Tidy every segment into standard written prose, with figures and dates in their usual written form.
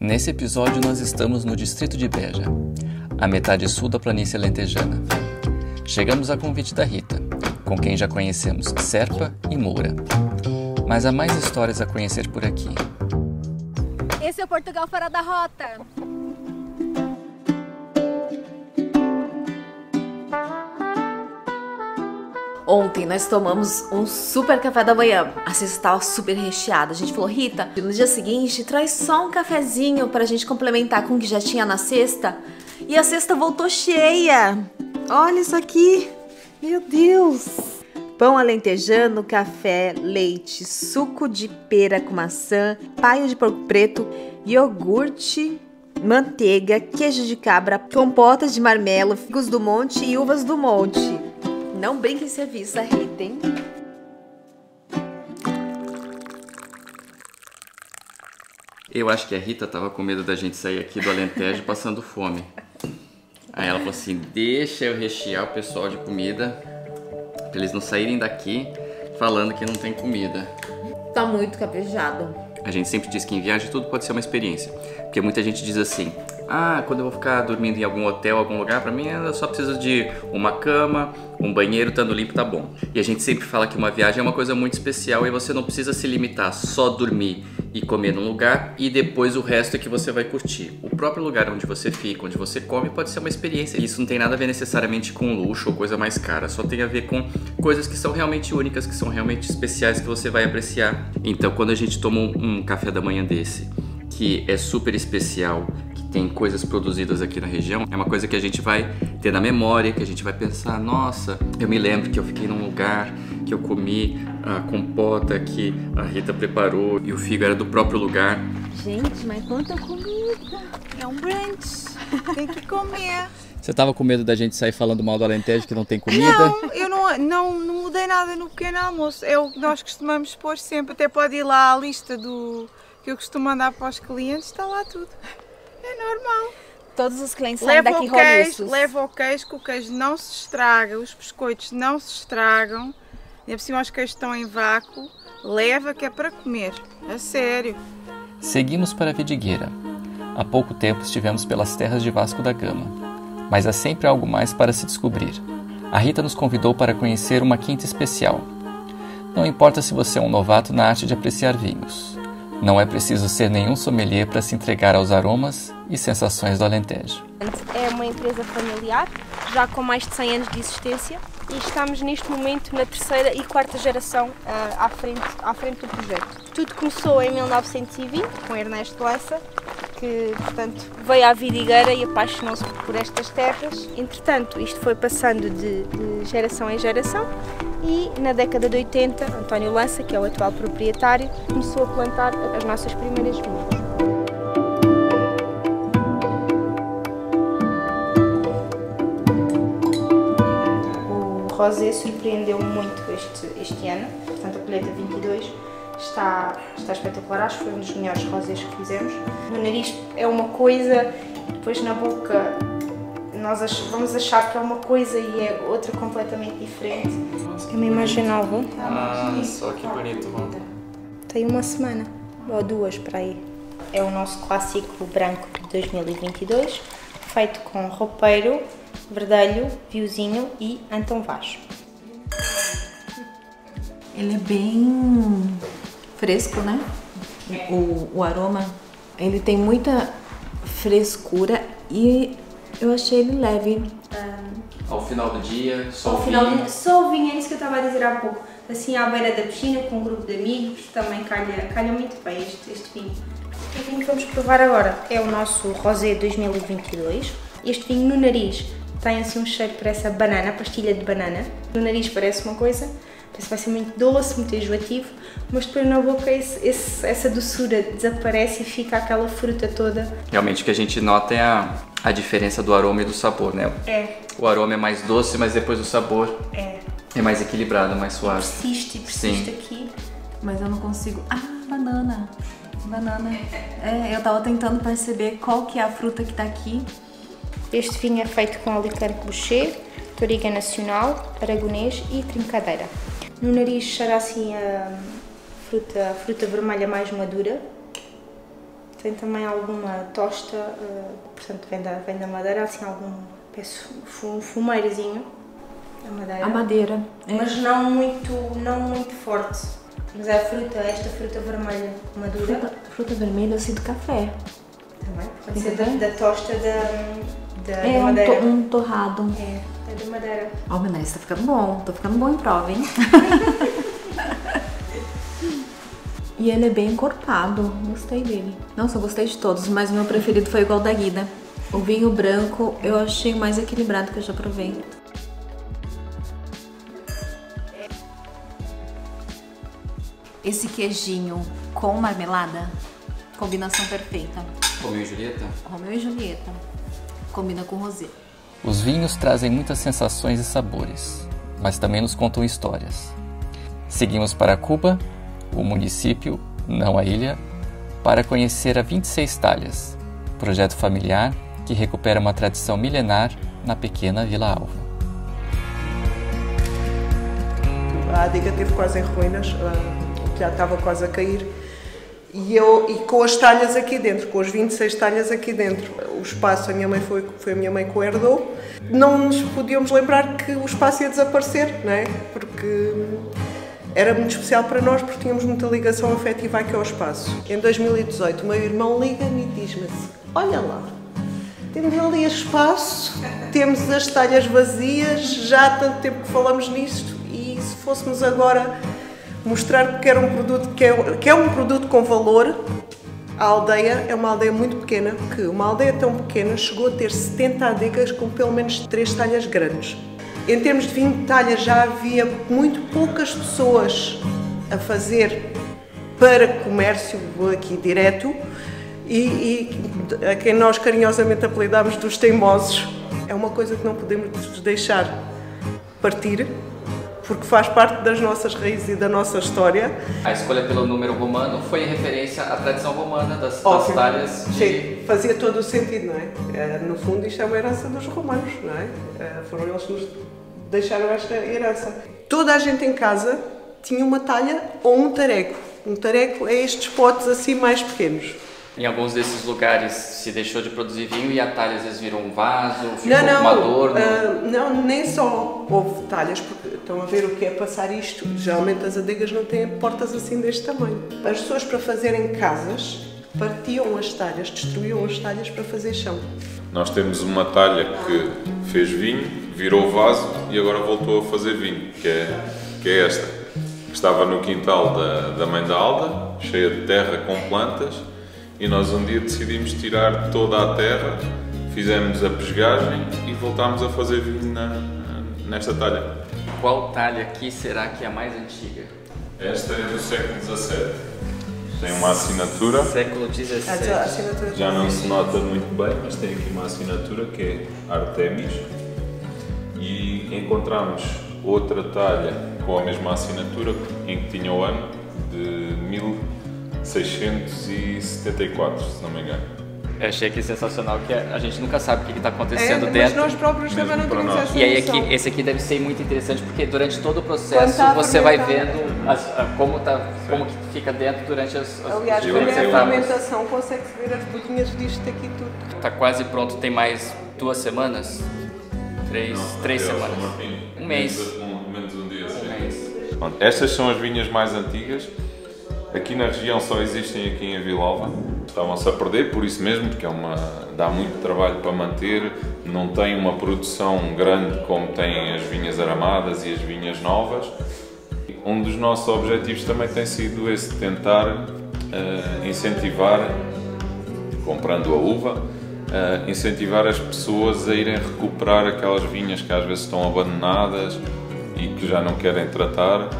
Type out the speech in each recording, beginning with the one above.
Nesse episódio nós estamos no distrito de Beja, a metade sul da planície alentejana. Chegamos a convite da Rita, com quem já conhecemos Serpa e Moura. Mas há mais histórias a conhecer por aqui. Esse é o Portugal fora da rota. Ontem nós tomamos um super café da manhã. A cesta estava super recheada. A gente falou, Rita, no dia seguinte traz só um cafezinho pra gente complementar com o que já tinha na cesta. E a cesta voltou cheia. Olha isso aqui. Meu Deus. Pão alentejano, café, leite, suco de pera com maçã, paio de porco preto, iogurte, manteiga, queijo de cabra, compotas de marmelo, figos do monte e uvas do monte. Não brinque em serviço, a Rita, hein? Eu acho que a Rita tava com medo da gente sair aqui do Alentejo passando fome. Aí ela falou assim, deixa eu rechear o pessoal de comida pra eles não saírem daqui falando que não tem comida. Tá muito caprichado. A gente sempre diz que em viagem tudo pode ser uma experiência. Porque muita gente diz assim, quando eu vou ficar dormindo em algum hotel, algum lugar, pra mim eu só preciso de uma cama, um banheiro, estando limpo tá bom. E a gente sempre fala que uma viagem é uma coisa muito especial e você não precisa se limitar só dormir e comer num lugar e depois o resto é que você vai curtir. O próprio lugar onde você fica, onde você come, pode ser uma experiência. Isso não tem nada a ver necessariamente com luxo ou coisa mais cara, só tem a ver com coisas que são realmente únicas, que são realmente especiais, que você vai apreciar. Então quando a gente toma um café da manhã desse, que é super especial, que tem coisas produzidas aqui na região, é uma coisa que a gente vai ter na memória, que a gente vai pensar, nossa, eu me lembro que eu fiquei num lugar, que eu comi a compota que a Rita preparou e o figo era do próprio lugar. Gente, mas quanta comida! É um brunch, tem que comer. Você tava com medo da gente sair falando mal do Alentejo que não tem comida? Não, eu não mudei nada no pequeno almoço. É o que nós costumamos pôr sempre. Até pode ir lá à lista que eu costumo mandar para os clientes, está lá tudo. É normal. Todos os clientes saem daqui roliços. Leva o queijo, que o queijo não se estraga, os biscoitos não se estragam. E por cima os queijos estão em vácuo. Leva que é para comer. A sério. Seguimos para a Vidigueira. Há pouco tempo estivemos pelas terras de Vasco da Gama. Mas há sempre algo mais para se descobrir. A Rita nos convidou para conhecer uma quinta especial. Não importa se você é um novato na arte de apreciar vinhos. Não é preciso ser nenhum sommelier para se entregar aos aromas e sensações do Alentejo. É uma empresa familiar, já com mais de 100 anos de existência, e estamos neste momento na terceira e quarta geração à frente do projeto. Tudo começou em 1920 com Ernesto Lança, que portanto veio à Vidigueira e apaixonou-se por estas terras. Entretanto, isto foi passando de geração em geração e na década de 80, António Lança, que é o atual proprietário, começou a plantar as nossas primeiras vinhas. O rosé surpreendeu-me muito este ano, portanto a colheita 22 está espetacular, acho que foi um dos melhores rosés que fizemos. No nariz é uma coisa, depois na boca nós vamos achar que é uma coisa e é outra completamente diferente. É uma imagem nova. Só que bonito, mano. Tem uma semana, ou duas para aí. É o nosso clássico branco de 2022, feito com roupeiro, verdelho, viozinho e Antão Vaz. Ele é bem fresco, né? O aroma, ele tem muita frescura e eu achei ele leve. Ao final do dia, Só o vinho, é isso que eu estava a dizer há pouco. Assim, à beira da piscina, com um grupo de amigos, também calha muito bem este vinho. O vinho que vamos provar agora é o nosso Rosé 2022. Este vinho no nariz tem assim um cheiro, parece a banana, pastilha de banana. No nariz parece uma coisa, parece que vai ser muito doce, muito enjoativo, mas depois na boca essa doçura desaparece e fica aquela fruta toda. Realmente o que a gente nota é a diferença do aroma e do sabor, né? É. O aroma é mais doce, mas depois o sabor é mais equilibrado, mais suave. Persiste aqui. Mas eu não consigo... banana. Eu tava tentando perceber qual que é a fruta que tá aqui. Este vinho é feito com Alicante Boucher, Toriga Nacional, Aragonês e Trincadeira. No nariz cheira assim a fruta vermelha mais madura. Tem também alguma tosta, portanto vem da madeira, assim algum fumeirozinho da madeira. A madeira. Mas não muito forte. Mas é esta fruta vermelha madura. Fruta vermelha, eu sinto café. Também, pode ser da tosta da É madeira. um torrado. É da madeira. Ó, menina, isso tá ficando bom. Tô ficando bom em prova, hein? E ele é bem encorpado. Gostei dele. Nossa, eu gostei de todos, mas o meu preferido foi igual da Guida. O vinho branco eu achei mais equilibrado que eu já provei. Esse queijinho com marmelada, combinação perfeita. Romeu e Julieta? Romeu e Julieta. Combina com rosé. Os vinhos trazem muitas sensações e sabores, mas também nos contam histórias. Seguimos para Cuba, o município, não a ilha, para conhecer a 26 Talhas, projeto familiar que recupera uma tradição milenar na pequena Vila Alva. A adega esteve quase em ruínas, o telhado estava quase a cair. E com as talhas aqui dentro, com as 26 talhas aqui dentro, o espaço, a minha mãe foi a minha mãe que o herdou, não nos podíamos lembrar que o espaço ia desaparecer, não é? Porque era muito especial para nós, porque tínhamos muita ligação afetiva aqui ao espaço. Em 2018, o meu irmão liga-me e diz-me assim: olha lá, temos ali espaço, temos as talhas vazias, já há tanto tempo que falamos nisto, e se fôssemos agora mostrar que era um produto que é um produto com valor. A aldeia é uma aldeia muito pequena, que uma aldeia tão pequena chegou a ter 70 adegas com pelo menos 3 talhas grandes. Em termos de vinho de talha já havia muito poucas pessoas a fazer para comércio aqui direto e a quem nós carinhosamente apelidámos dos teimosos. É uma coisa que não podemos deixar partir, porque faz parte das nossas raízes e da nossa história. A escolha pelo número romano foi em referência à tradição romana das talhas. Sim, fazia todo o sentido, não é? No fundo, isto é uma herança dos romanos, não é? Foram eles que nos deixaram esta herança. Toda a gente em casa tinha uma talha ou um tareco. Um tareco é estes potes assim mais pequenos. Em alguns desses lugares se deixou de produzir vinho e a talha às vezes virou um vaso, ficou com um adorno. Não, nem só houve talhas, porque estão a ver o que é passar isto. Geralmente as adegas não têm portas assim deste tamanho. As pessoas, para fazerem casas, partiam as talhas, destruíam as talhas para fazer chão. Nós temos uma talha que fez vinho, virou vaso e agora voltou a fazer vinho, que é esta. Estava no quintal da mãe da Alda, cheia de terra com plantas. E nós um dia decidimos tirar toda a terra, fizemos a pesgagem e voltámos a fazer vinho nesta talha. Qual talha aqui será que é a mais antiga? Esta é do século XVII. Tem uma assinatura. Século XVII. Já não se nota muito bem, mas tem aqui uma assinatura que é Artemis. E encontramos outra talha com a mesma assinatura, em que tinha o ano de 1674, se não me engano. Eu achei aqui sensacional que a gente nunca sabe o que está acontecendo dentro. Mas nós próprios também não temos essa noção. E aí esse aqui deve ser muito interessante, porque durante todo o processo você vai vendo como que fica dentro durante as Aliás, quando é a fermentação, consegue-se ver as bolinhas disto aqui tudo. Está quase pronto, tem mais 2 semanas? 3 semanas. Um mês. Menos um dia. Um mês. Bom, estas são as vinhas mais antigas. Aqui na região só existem aqui em Vila Alva. Estavam-se a perder por isso mesmo, porque dá muito trabalho para manter, não tem uma produção grande como têm as vinhas aramadas e as vinhas novas. Um dos nossos objetivos também tem sido esse, de tentar incentivar, comprando a uva, incentivar as pessoas a irem recuperar aquelas vinhas que às vezes estão abandonadas e que já não querem tratar.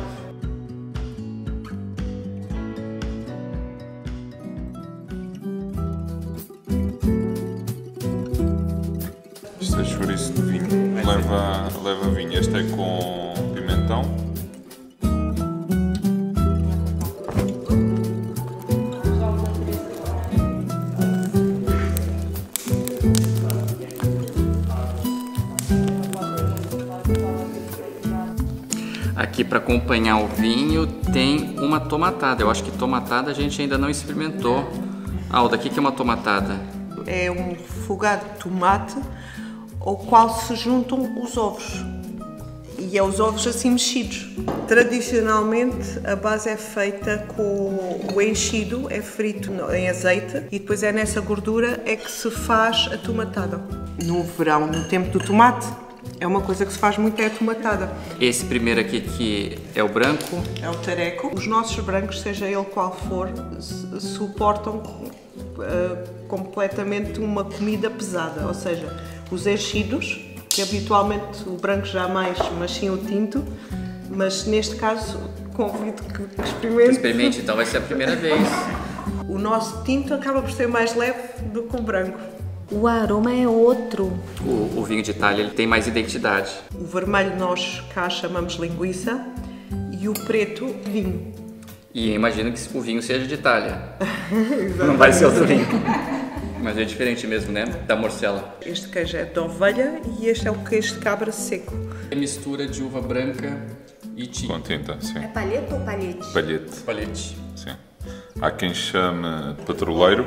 Este é chouriço de vinho, leva vinho. Este é com pimentão. Aqui para acompanhar o vinho tem uma tomatada. Eu acho que tomatada a gente ainda não experimentou Ah, o daqui que é uma tomatada. É um refogado de tomate ao qual se juntam os ovos. E é os ovos assim mexidos. Tradicionalmente a base é feita com o enchido, é frito em azeite e depois é nessa gordura é que se faz a tomatada. No verão, no tempo do tomate, é uma coisa que se faz muito, é a tomatada. Esse primeiro aqui que é o branco. É o tareco. Os nossos brancos, seja ele qual for, suportam completamente uma comida pesada, ou seja, os enchidos, que habitualmente o branco jamais, mas sim o tinto, mas neste caso convido que experimente. Experimente, então vai ser a primeira vez. O nosso tinto acaba por ser mais leve do que o branco. O aroma é outro. O vinho de Itália ele tem mais identidade. O vermelho nós cá chamamos linguiça e o preto vinho. E eu imagino que o vinho seja de Itália. Não vai ser outro vinho. Mas é diferente mesmo, né? Da morcela. Este queijo é de ovelha e este é o queijo de cabra seco. É mistura de uva branca e tinta. Com tinta, sim. É palheta ou palhete? Palhete. Palhete. Sim. Há quem chame de petroleiro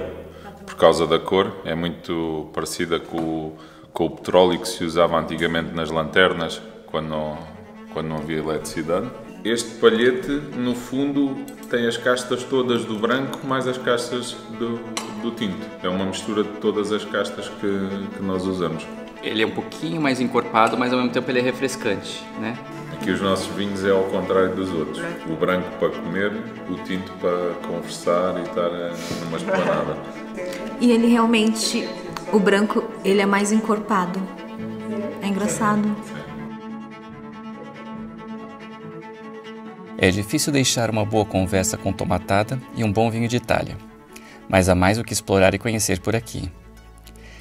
por causa da cor. É muito parecida com o petróleo que se usava antigamente nas lanternas, quando não havia eletricidade. Este palhete, no fundo, tem as castas todas do branco mais as castas do tinto. É uma mistura de todas as castas que nós usamos. Ele é um pouquinho mais encorpado, mas ao mesmo tempo ele é refrescante, né? Aqui os nossos vinhos é ao contrário dos outros. O branco para comer, o tinto para conversar e estar numa esplanada. E ele realmente, o branco, ele é mais encorpado. É engraçado. É difícil deixar uma boa conversa com tomatada e um bom vinho de Itália, mas há mais o que explorar e conhecer por aqui.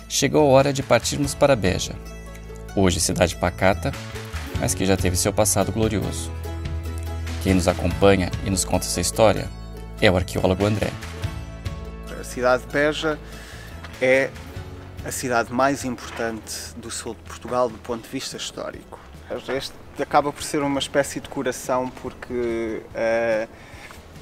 Chegou a hora de partirmos para Beja, hoje cidade pacata, mas que já teve seu passado glorioso. Quem nos acompanha e nos conta essa história é o arqueólogo André. A cidade de Beja é a cidade mais importante do sul de Portugal do ponto de vista histórico. Este acaba por ser uma espécie de coração porque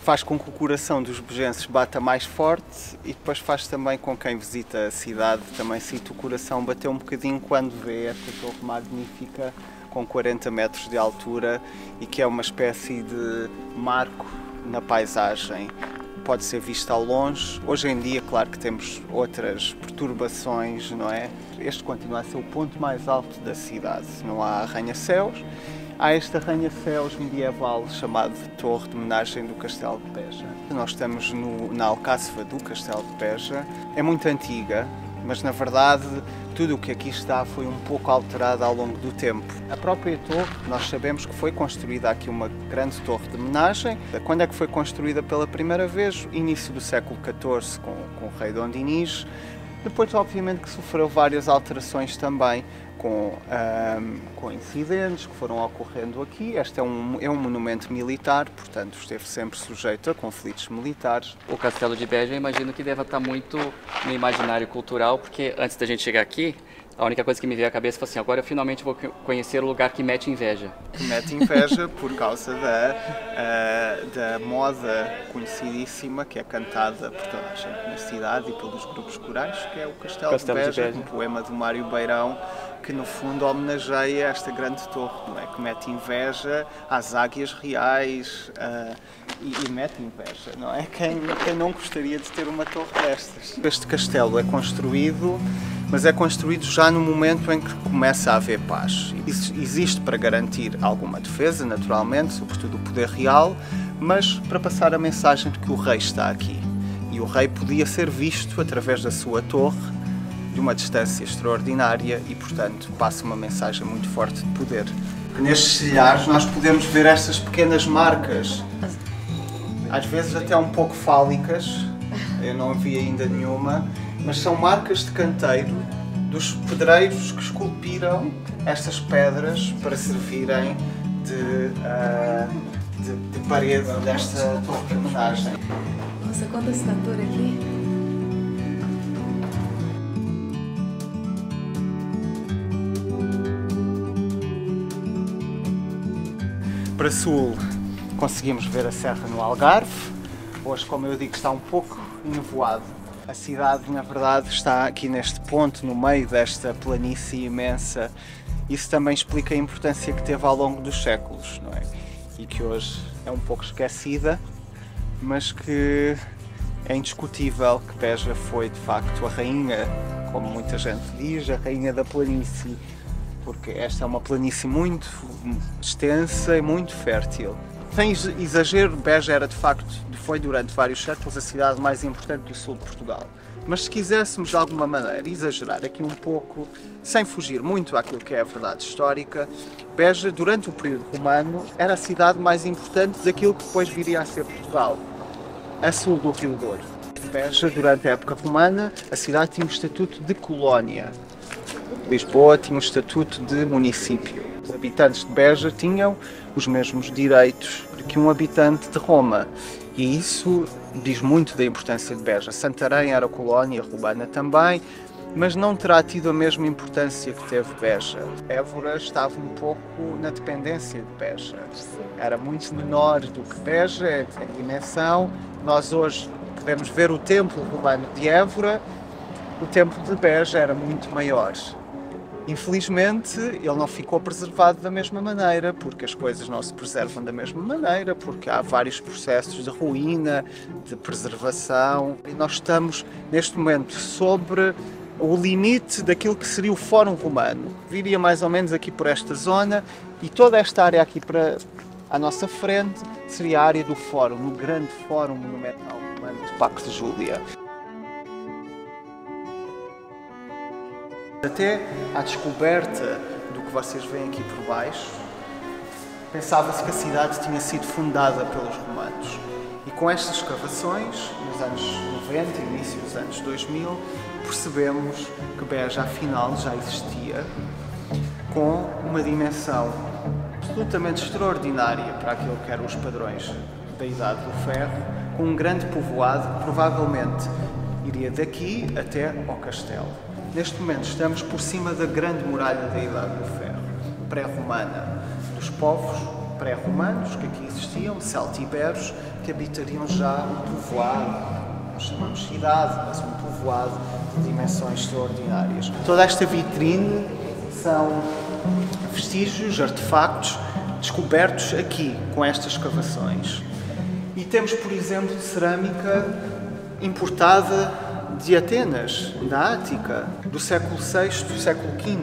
faz com que o coração dos bejenses bata mais forte e depois faz também com quem visita a cidade também sinta o coração bater um bocadinho quando vê esta torre magnífica com 40 metros de altura e que é uma espécie de marco na paisagem. Pode ser vista ao longe. Hoje em dia, claro que temos outras perturbações, não é? Este continua a ser o ponto mais alto da cidade. Não há arranha-céus. Há este arranha-céus medieval chamado de Torre de Homenagem do Castelo de Beja. Nós estamos na Alcáçova do Castelo de Beja. É muito antiga, mas na verdade tudo o que aqui está foi um pouco alterado ao longo do tempo. A própria torre, nós sabemos que foi construída aqui uma grande torre de homenagem. Quando é que foi construída pela primeira vez? Início do século XIV com o rei Dom Dinis. Depois, obviamente, que sofreu várias alterações também, com incidentes que foram ocorrendo aqui. Este é um monumento militar, portanto esteve sempre sujeito a conflitos militares. O Castelo de Beja eu imagino que deva estar muito no imaginário cultural, porque antes da gente chegar aqui, a única coisa que me veio à cabeça foi assim, agora eu finalmente vou conhecer o lugar que mete inveja. Que mete inveja por causa da moda conhecidíssima que é cantada por toda a gente na cidade e pelos grupos corais, que é o Castelo de Beja, um poema do Mário Beirão, que no fundo homenageia esta grande torre, não é? Que mete inveja às águias reais e mete inveja, não é? Quem não gostaria de ter uma torre destas? Este castelo é construído, mas é construído já no momento em que começa a haver paz. Existe para garantir alguma defesa, naturalmente, sobretudo o poder real, mas para passar a mensagem de que o rei está aqui. E o rei podia ser visto através da sua torre, de uma distância extraordinária e, portanto, passa uma mensagem muito forte de poder. Nestes silhares nós podemos ver estas pequenas marcas, às vezes até um pouco fálicas, eu não vi ainda nenhuma, mas são marcas de canteiro dos pedreiros que esculpiram estas pedras para servirem de parede desta torre de homenagem. Nossa, quanta estatura aqui. Para sul conseguimos ver a serra no Algarve. Hoje, como eu digo, está um pouco nevoado A cidade, na verdade, está aqui neste ponto, no meio desta planície imensa. Isso também explica a importância que teve ao longo dos séculos, não é? E que hoje é um pouco esquecida, mas que é indiscutível que Beja foi, de facto, a rainha, como muita gente diz, a rainha da planície, porque esta é uma planície muito extensa e muito fértil. Sem exagero, Beja era, de facto, foi durante vários séculos a cidade mais importante do sul de Portugal. Mas se quiséssemos, de alguma maneira, exagerar aqui um pouco, sem fugir muito àquilo que é a verdade histórica, Beja, durante o período romano, era a cidade mais importante daquilo que depois viria a ser Portugal, a sul do Rio Douro. Beja, durante a época romana, a cidade tinha um estatuto de colónia. Lisboa tinha um estatuto de município. Os habitantes de Beja tinham os mesmos direitos que um habitante de Roma. E isso diz muito da importância de Beja. Santarém era colónia romana também, mas não terá tido a mesma importância que teve Beja. Évora estava um pouco na dependência de Beja. Era muito menor do que Beja em dimensão. Nós hoje podemos ver o templo romano de Évora, o templo de Beja era muito maior. Infelizmente, ele não ficou preservado da mesma maneira, porque as coisas não se preservam da mesma maneira, porque há vários processos de ruína, de preservação. E nós estamos, neste momento, sobre o limite daquilo que seria o Fórum Romano. Viria mais ou menos aqui por esta zona, e toda esta área aqui à nossa frente seria a área do Fórum, no grande Fórum Monumental Romano de Paco de Júlia. Até à descoberta do que vocês veem aqui por baixo, pensava-se que a cidade tinha sido fundada pelos romanos. E com estas escavações, nos anos 90 e início dos anos 2000, percebemos que Beja, afinal, já existia com uma dimensão absolutamente extraordinária para aquilo que eram os padrões da Idade do Ferro, com um grande povoado que provavelmente iria daqui até ao castelo. Neste momento estamos por cima da grande muralha da Idade do Ferro, pré-romana, dos povos pré-romanos que aqui existiam, celtiberos, que habitariam já um povoado, nós chamamos cidade, mas um povoado de dimensões extraordinárias. Toda esta vitrine são vestígios, artefactos descobertos aqui, com estas escavações. E temos, por exemplo, cerâmica importada de Atenas, da Ática, do século VI, do século V,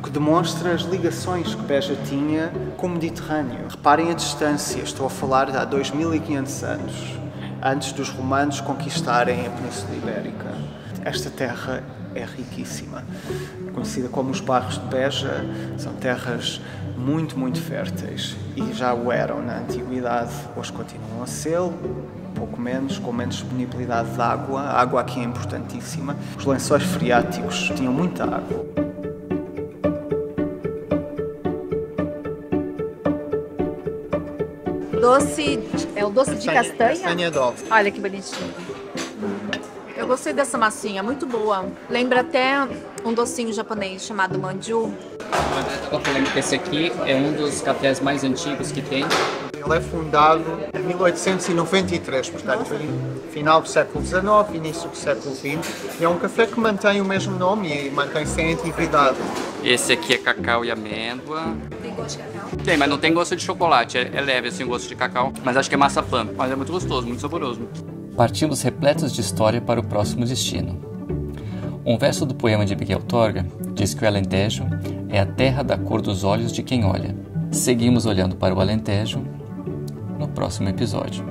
que demonstra as ligações que Beja tinha com o Mediterrâneo. Reparem a distância, estou a falar de há 2500 anos, antes dos romanos conquistarem a Península Ibérica. Esta terra é riquíssima. Conhecida como os Barros de Beja, são terras muito, muito férteis e já o eram na Antiguidade, hoje continuam a ser, pouco menos, com menos disponibilidade de água. A água aqui é importantíssima. Os lençóis freáticos tinham muita água. É o doce de castanha? Castanha doce. Olha que bonitinho. Eu gostei dessa massinha, muito boa. Lembra até um docinho japonês chamado manju. Eu estava falando que esse aqui é um dos cafés mais antigos que tem. Ele é fundado em 1893, portanto, final do século XIX, início do século XX. E é um café que mantém o mesmo nome e mantém-se em atividade. Esse aqui é cacau e amêndoa. Tem gosto de cacau? Tem, mas não tem gosto de chocolate. É leve assim o gosto de cacau, mas acho que é maçapã. Mas é muito gostoso, muito saboroso. Partimos repletos de história para o próximo destino. Um verso do poema de Miguel Torga diz que o Alentejo é a terra da cor dos olhos de quem olha. Seguimos olhando para o Alentejo no próximo episódio.